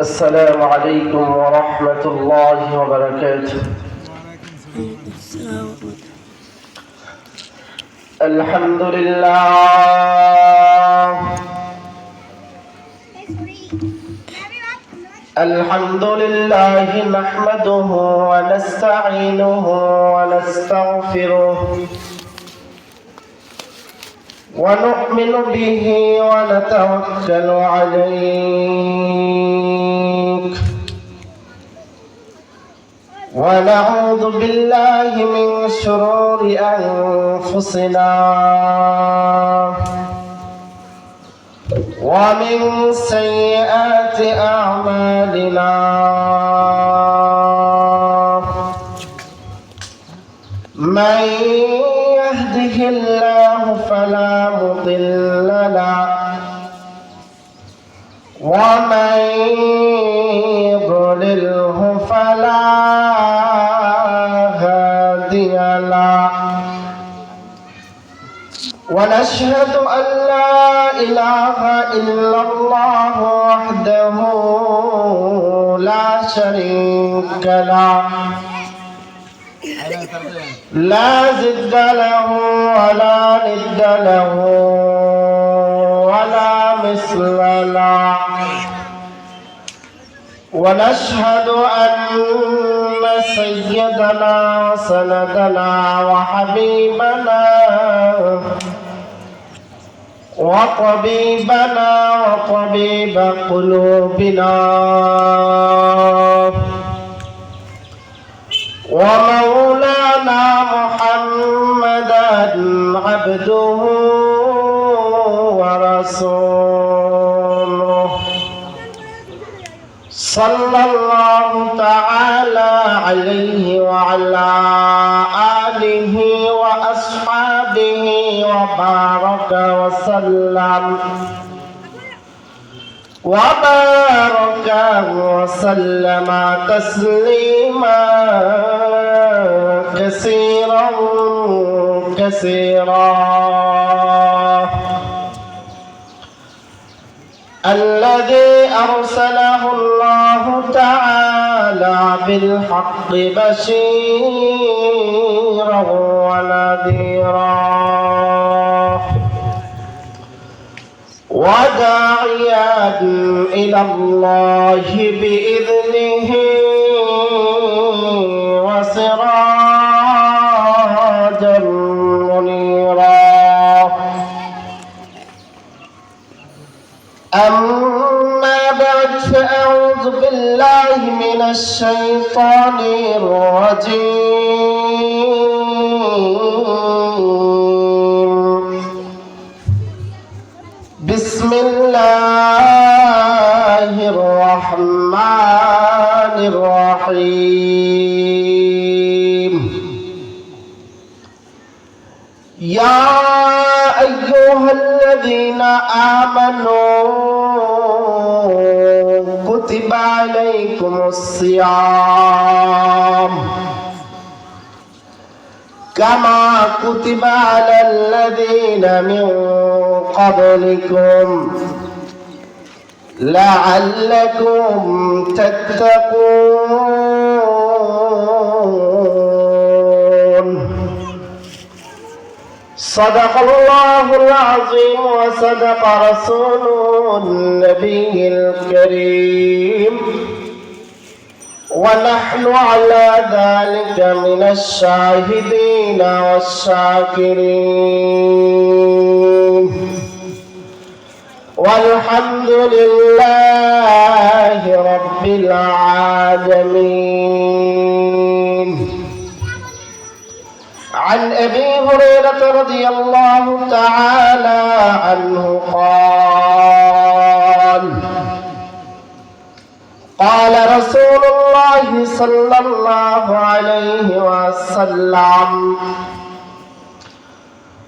السلام عليكم ورحمة الله وبركاته. الحمد لله نحمده ونستعينه ونستغفره ونؤمن به ونتوكل عليه ونعوذ بالله من شرور أنفسنا ومن سيئات أعمالنا من يهده الله فلا مضل له ومن يضلله فلا هادي له ونشهد أن لا إله إلا الله وحده لا شريك له لا ضد له ولا ند له ولا مثل له ونشهد أن سيدنا وسندنا وحبيبنا وطبيبنا وطبيب قلوبنا ومولانا محمدا عبده ورسوله صلى الله تعالى عليه وعلى آله وأصحابه وبارك وسلم تسليما كثيرا الذي أرسله الله تعالى بالحق بشيرا ونذيرا وداعيا إلى الله بإذنه وسراجا منيرا أما بعد فأعوذ بالله من الشيطان الرجيم بسم الله الرحمن الرحيم يا أيها الذين آمنوا كتب عليكم الصيام كما كتب على الذين من قبلكم لعلكم تتقون صدق الله العظيم وصدق رسوله النبي الكريم ونحن على ذلك من الشاهدين والشاكرين والحمد لله رب العالمين. عن أبي هريرة رضي الله تعالى عنه قال رسول الله صلى الله عليه وسلم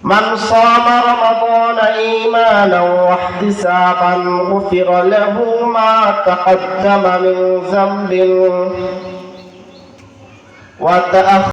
من صام رمضان إيمانا واحتسابا غفر له ما تقدم من ذنبه وتأخر